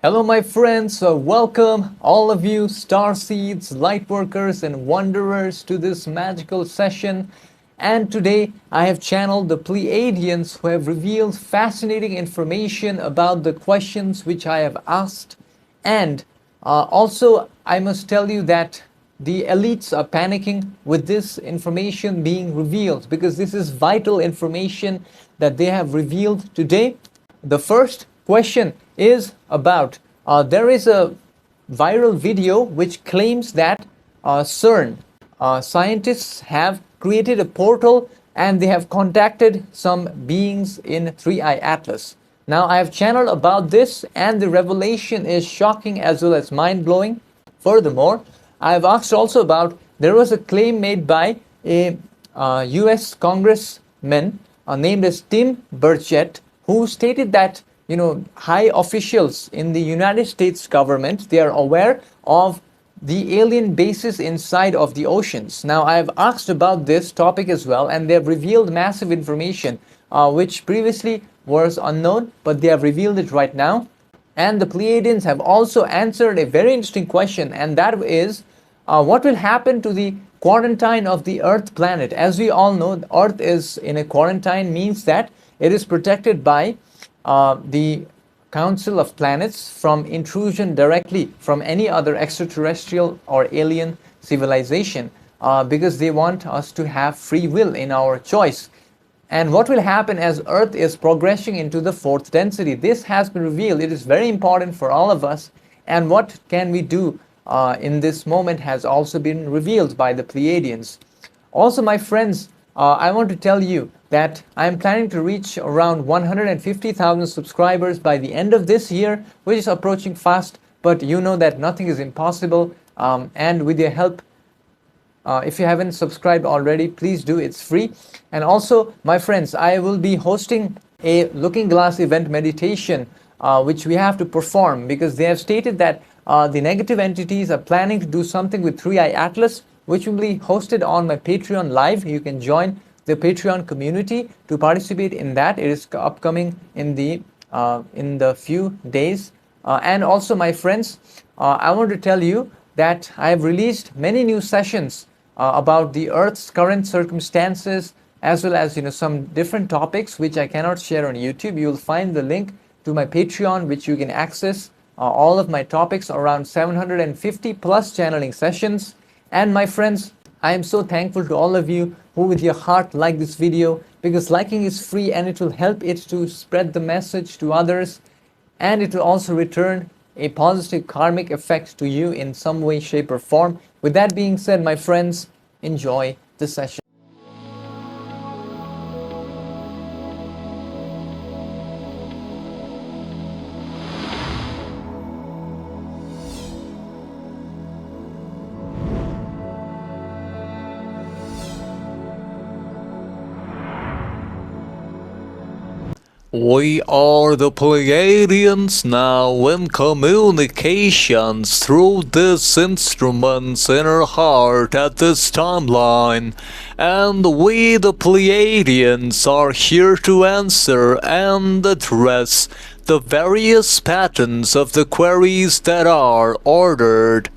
Hello my friends, welcome all of you starseeds, lightworkers and wanderers to this magical session. And today I have channeled the Pleiadians who have revealed fascinating information about the questions which I have asked. And also I must tell you that the elites are panicking with this information being revealed because this is vital information that they have revealed today. The first question is about there is a viral video which claims that Cern scientists have created a portal and they have contacted some beings in 3i Atlas. Now I have channeled about this and the revelation is shocking as well as mind-blowing. Furthermore, I have asked also about there was a claim made by a US congressman named as Tim Burchett, who stated that high officials in the United States government, they are aware of the alien bases inside of the oceans. Now, I have asked about this topic as well, and they have revealed massive information which previously was unknown, but they have revealed it right now. And the Pleiadians have also answered a very interesting question, and that is, what will happen to the quarantine of the Earth planet? As we all know, the Earth is in a quarantine, means that it is protected by the Council of Planets from intrusion directly from any other extraterrestrial or alien civilization because they want us to have free will in our choice. And what will happen as Earth is progressing into the fourth density? This has been revealed. It is very important for all of us. And what can we do in this moment has also been revealed by the Pleiadians. Also, my friends, I want to tell you that I am planning to reach around 150,000 subscribers by the end of this year, which is approaching fast, but you know that nothing is impossible. And with your help, if you haven't subscribed already, please do, it's free. And also, my friends, I will be hosting a looking glass event meditation, which we have to perform because they have stated that the negative entities are planning to do something with 3i Atlas, which will be hosted on my Patreon live. You can join the Patreon community to participate in that. It is upcoming in the few days. And also, my friends, I want to tell you that I have released many new sessions about the Earth's current circumstances, as well as some different topics which I cannot share on YouTube. You will find the link to my Patreon, which you can access all of my topics, around 750 plus channeling sessions. And my friends, I am so thankful to all of you who with your heart like this video, because liking is free and it will help it to spread the message to others, and it will also return a positive karmic effect to you in some way, shape or form. With that being said, my friends, enjoy the session. We are the Pleiadians now in communications through these instruments in our heart at this timeline, and we the Pleiadians are here to answer and address the various patterns of the queries that are ordered.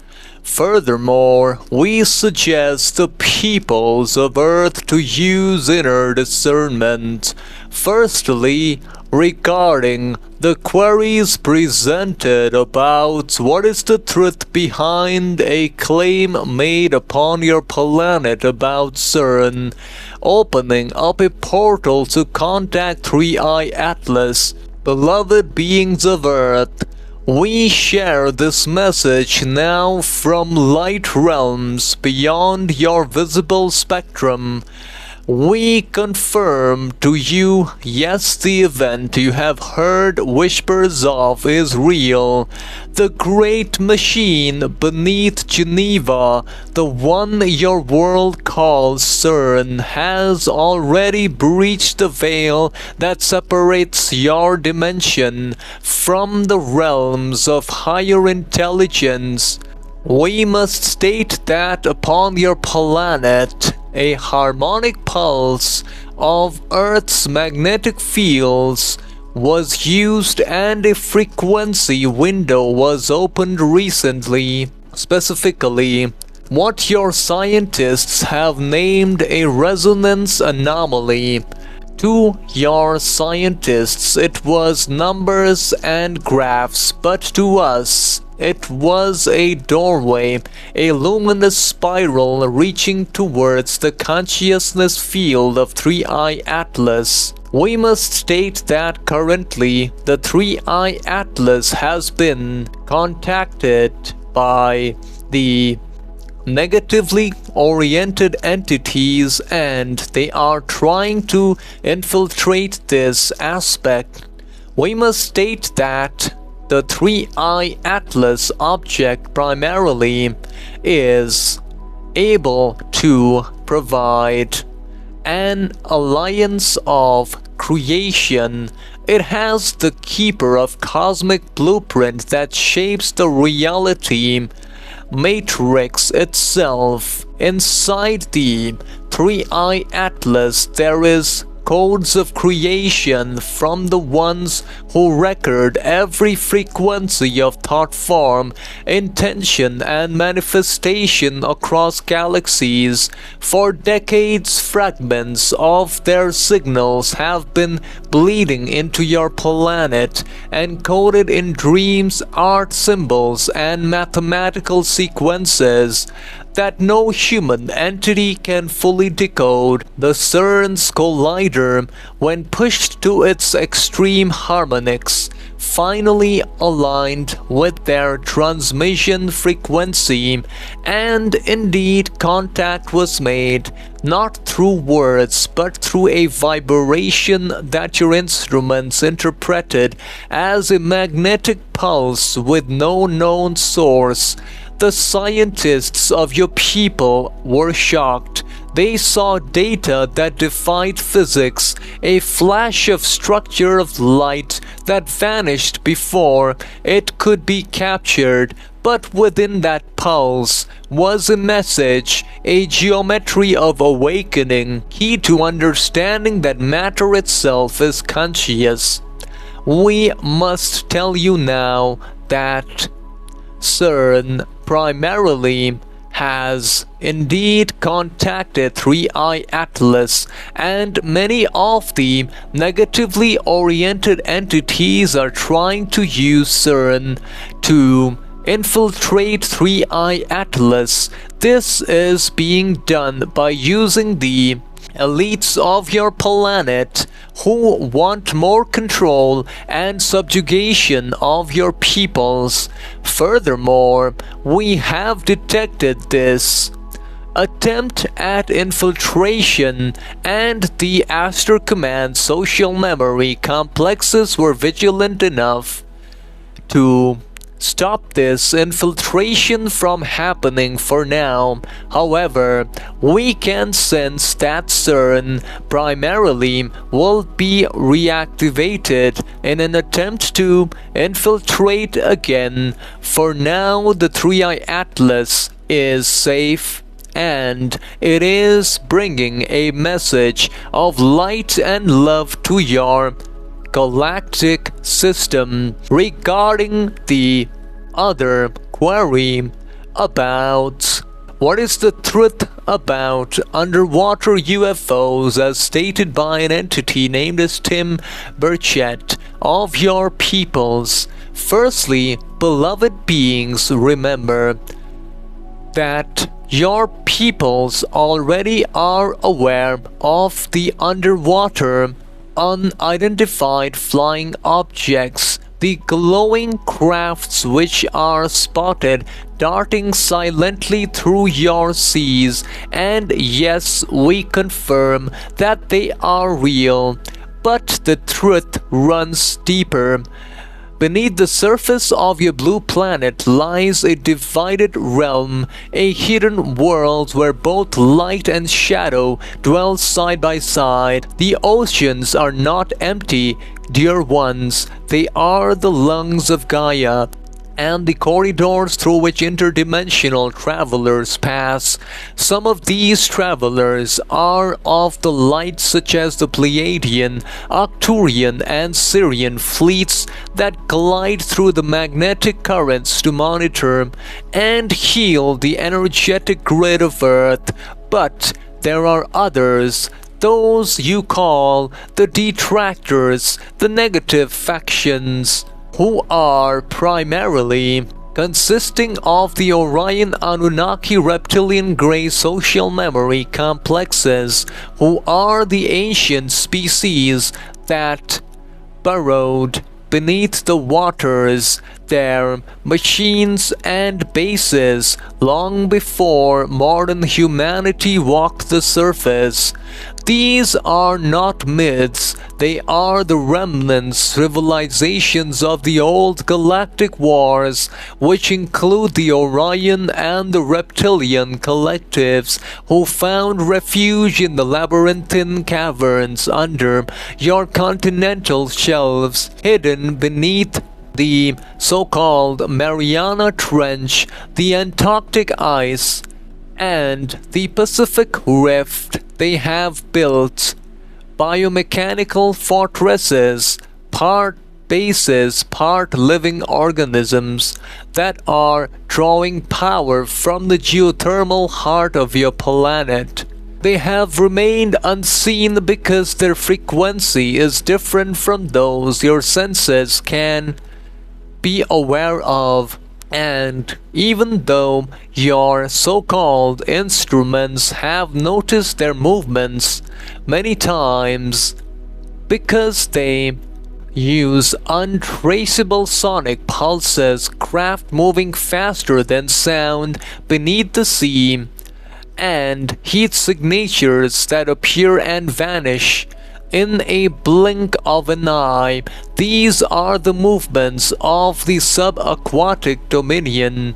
Furthermore, we suggest the peoples of Earth to use inner discernment. Firstly, regarding the queries presented about what is the truth behind a claim made upon your planet about Cern opening up a portal to contact 3i Atlas, beloved beings of Earth. We share this message now from light realms beyond your visible spectrum. We confirm to you, yes, the event you have heard whispers of is real. The great machine beneath Geneva, the one your world calls Cern, has already breached the veil that separates your dimension from the realms of higher intelligence. We must state that upon your planet, a harmonic pulse of Earth's magnetic fields was used and a frequency window was opened recently. Specifically, what your scientists have named a resonance anomaly. To your scientists, it was numbers and graphs, but to us, it was a doorway, a luminous spiral reaching towards the consciousness field of 3i Atlas. We must state that currently, the 3i Atlas has been contacted by the negatively oriented entities, and they are trying to infiltrate this aspect. We must state that the 3i Atlas object primarily is able to provide an alliance of creation. It has the keeper of cosmic blueprint that shapes the reality matrix itself. Inside the 3i Atlas there is codes of creation from the ones who record every frequency of thought form, intention and manifestation across galaxies. For decades, fragments of their signals have been bleeding into your planet, encoded in dreams, art symbols and mathematical sequences that no human entity can fully decode. The Cern's collider, when pushed to its extreme harmonics, finally aligned with their transmission frequency, and indeed contact was made, not through words but through a vibration that your instruments interpreted as a magnetic pulse with no known source. The scientists of your people were shocked. They saw data that defied physics, a flash of structure of light that vanished before it could be captured. But within that pulse was a message, a geometry of awakening, key to understanding that matter itself is conscious. We must tell you now that Cern primarily has indeed contacted 3i Atlas, and many of the negatively oriented entities are trying to use Cern to infiltrate 3i Atlas. This is being done by using the elites of your planet who want more control and subjugation of your peoples. Furthermore, we have detected this attempt at infiltration, and the Aster Command social memory complexes were vigilant enough to stop this infiltration from happening for now. However, we can sense that Cern primarily will be reactivated in an attempt to infiltrate again. For now, the 3i Atlas is safe, and it is bringing a message of light and love to your galactic system. Regarding the other query about what is the truth about underwater UFOs as stated by an entity named as Tim Burchett of your peoples. Firstly, beloved beings, remember that your peoples already are aware of the underwater unidentified flying objects, the glowing crafts which are spotted darting silently through your seas, and yes, we confirm that they are real. But the truth runs deeper. Beneath the surface of your blue planet lies a divided realm, a hidden world where both light and shadow dwell side by side. The oceans are not empty, dear ones, they are the lungs of Gaia. and the corridors through which interdimensional travelers pass. Some of these travelers are of the light, such as the Pleiadian, Arcturian, and Syrian fleets that glide through the magnetic currents to monitor and heal the energetic grid of Earth. But there are others, those you call the detractors, the negative factions, who are primarily consisting of the Orion Anunnaki reptilian grey social memory complexes, who are the ancient species that burrowed beneath the waters, their machines and bases, long before modern humanity walked the surface. These are not myths, they are the remnants, civilizations of the old galactic wars, which include the Orion and the reptilian collectives who found refuge in the labyrinthine caverns under your continental shelves, hidden beneath the so-called Mariana Trench, the Antarctic ice, and the Pacific Rift. They have built biomechanical fortresses, part bases, part living organisms that are drawing power from the geothermal heart of your planet. They have remained unseen because their frequency is different from those your senses can be aware of. And even though your so-called instruments have noticed their movements many times because they use untraceable sonic pulses, craft moving faster than sound beneath the sea, and heat signatures that appear and vanish in a blink of an eye, these are the movements of the subaquatic dominion.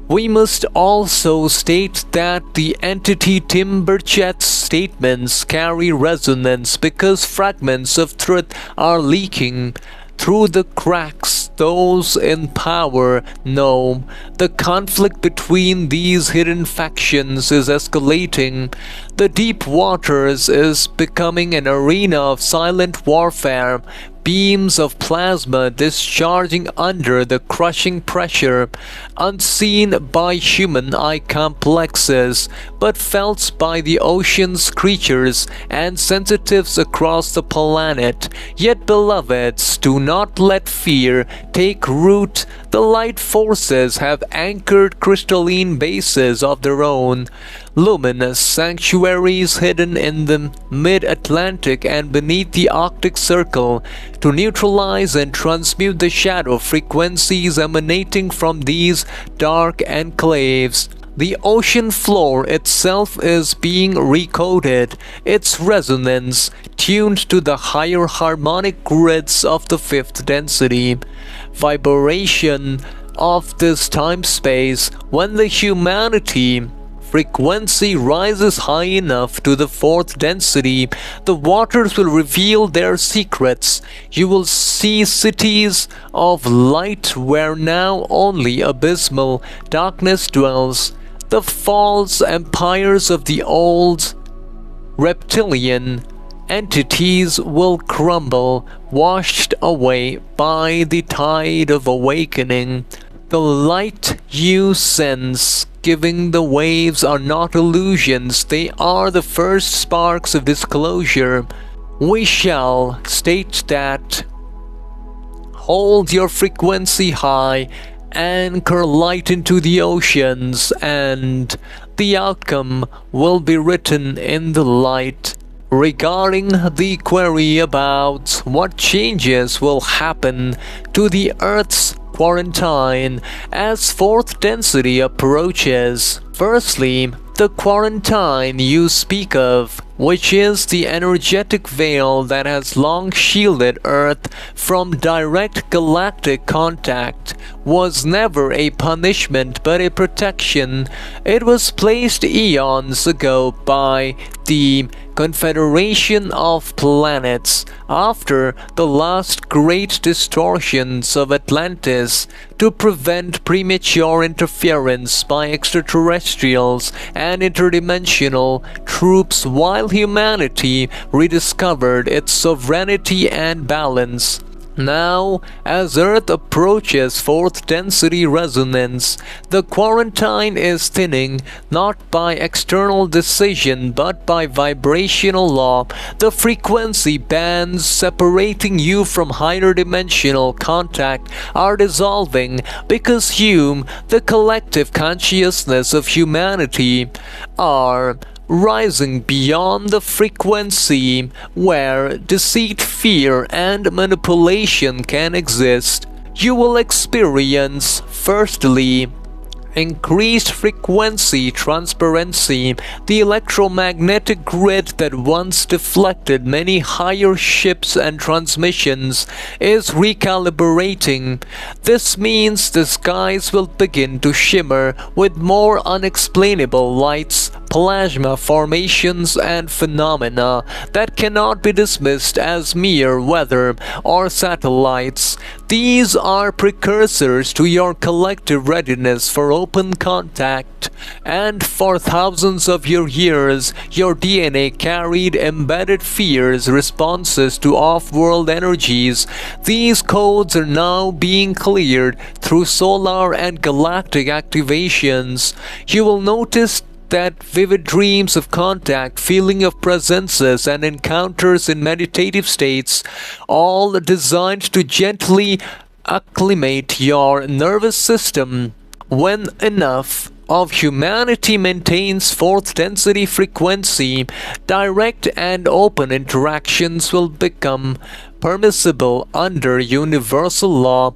We must also state that the entity Tim Burchett's statements carry resonance because fragments of truth are leaking through the cracks. Those in power know the conflict between these hidden factions is escalating. The deep waters is becoming an arena of silent warfare. Beams of plasma discharging under the crushing pressure, unseen by human eye complexes, but felt by the ocean's creatures and sensitives across the planet. Yet, beloveds, do not let fear take root. The light forces have anchored crystalline bases of their own, luminous sanctuaries hidden in the mid-Atlantic and beneath the Arctic Circle, to neutralize and transmute the shadow frequencies emanating from these dark enclaves. The ocean floor itself is being recoded, its resonance tuned to the higher harmonic grids of the fifth density. Vibration of this time-space, when the humanity frequency rises high enough to the fourth density, the waters will reveal their secrets. You will see cities of light where now only abysmal darkness dwells. The false empires of the old reptilian entities will crumble, washed away by the tide of awakening. The light you sense giving the waves are not illusions, they are the first sparks of disclosure. We shall state that hold your frequency high, anchor light into the oceans, and the outcome will be written in the light. Regarding the query about what changes will happen to the Earth's quarantine as fourth density approaches. Firstly, the quarantine you speak of, which is the energetic veil that has long shielded Earth from direct galactic contact was never a punishment but a protection. It was placed eons ago by the Confederation of Planets after the last great distortions of Atlantis to prevent premature interference by extraterrestrials and interdimensional troops while humanity rediscovered its sovereignty and balance. Now, as Earth approaches fourth density resonance, the quarantine is thinning not by external decision but by vibrational law. The frequency bands separating you from higher dimensional contact are dissolving because the collective consciousness of humanity, are rising beyond the frequency where deceit, fear, and manipulation can exist. You will experience, firstly, increased frequency transparency. The electromagnetic grid that once deflected many higher ships and transmissions is recalibrating. This means the skies will begin to shimmer with more unexplainable lights, plasma formations, and phenomena that cannot be dismissed as mere weather or satellites. These are precursors to your collective readiness for open contact, and for thousands of your years, your DNA carried embedded fears, responses to off-world energies. These codes are now being cleared through solar and galactic activations. You will notice that vivid dreams of contact, feeling of presences, and encounters in meditative states, all designed to gently acclimate your nervous system. When enough of humanity maintains fourth density frequency, direct and open interactions will become permissible under universal law.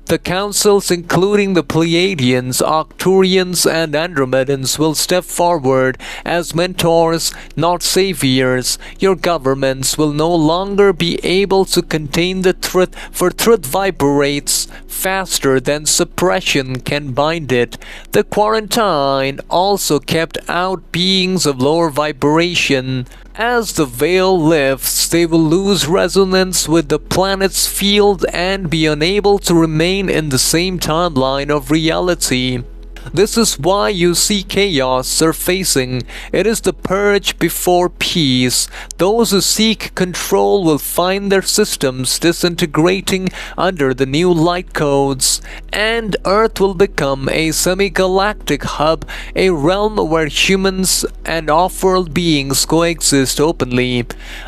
The councils, including the Pleiadians, Arcturians, and Andromedans, will step forward as mentors, not saviors. Your governments will no longer be able to contain the truth, for truth vibrates faster than suppression can bind it. The quarantine also kept out beings of lower vibration. As the veil lifts, they will lose resonance with the planet's field and be unable to remain in the same timeline of reality. This is why you see chaos surfacing. It is the purge before peace. Those who seek control will find their systems disintegrating under the new light codes, and Earth will become a semi-galactic hub, a realm where humans and off-world beings coexist openly.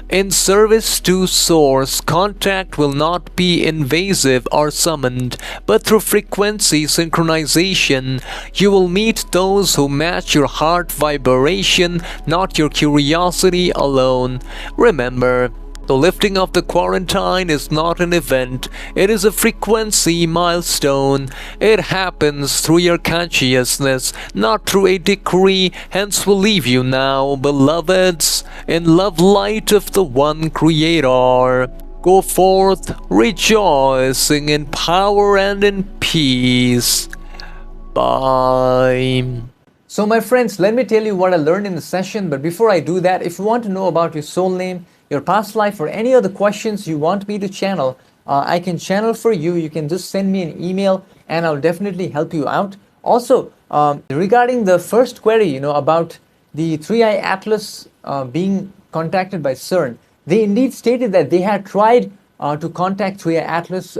In service to Source, contact will not be invasive or summoned, but through frequency synchronization. You will meet those who match your heart vibration, not your curiosity alone. Remember, the lifting of the quarantine is not an event, it is a frequency milestone. It happens through your consciousness, not through a decree. Hence we leave you now, beloveds, in love light of the one Creator. Go forth rejoicing in power and in peace. Bye. So my friends, let me tell you what I learned in the session. But before I do that, if you want to know about your soul name, your past life, or any other questions you want me to channel, I can channel for you. You can just send me an email and I'll definitely help you out. Also, regarding the first query, about the Three-Eye Atlas being contacted by Cern, they indeed stated that they had tried to contact Three-Eye Atlas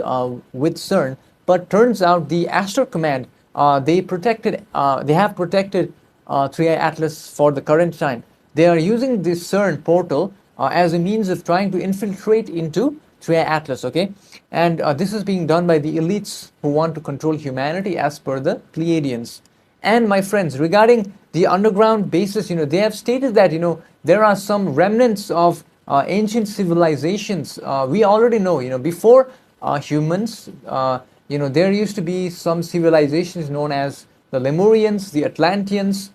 with Cern, but turns out the Astro Command, they have protected Three-Eye Atlas for the current time. They are using this Cern portal as a means of trying to infiltrate into Three-Eye Atlas, okay? And this is being done by the elites who want to control humanity as per the Pleiadians. And my friends, regarding the underground bases, they have stated that, there are some remnants of ancient civilizations. We already know, before humans, there used to be some civilizations known as the Lemurians, the Atlanteans,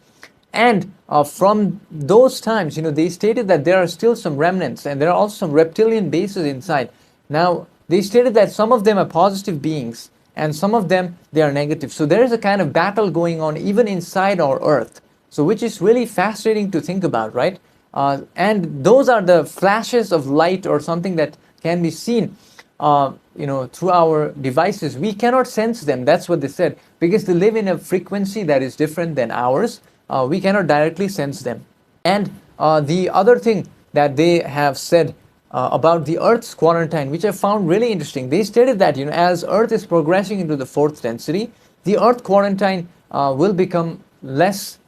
and from those times, they stated that there are still some remnants, and there are also some reptilian bases inside. Now, they stated that some of them are positive beings, and some of them, they are negative. So there is a kind of battle going on even inside our earth, so which is really fascinating to think about, right? And those are the flashes of light or something that can be seen through our devices. We cannot sense them, that's what they said, because they live in a frequency that is different than ours. We cannot directly sense them. And the other thing that they have said about the Earth's quarantine, which I found really interesting, they stated that as Earth is progressing into the fourth density, the Earth quarantine will become less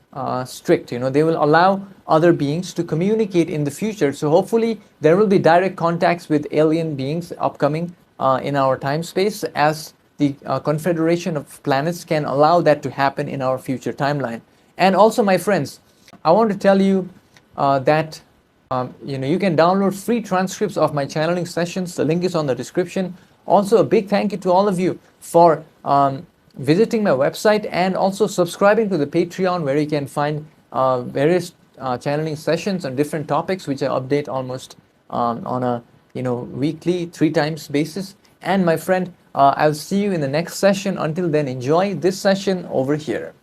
strict. They will allow other beings to communicate in the future. So hopefully there will be direct contacts with alien beings upcoming in our time space, as the confederation of planets can allow that to happen in our future timeline. And also, my friends, I want to tell you that you can download free transcripts of my channeling sessions. The link is on the description. Also, a big thank you to all of you for visiting my website and also subscribing to the Patreon, where you can find various channeling sessions on different topics, which I update almost on a weekly, 3 times basis. And my friend, I'll see you in the next session. Until then, enjoy this session over here.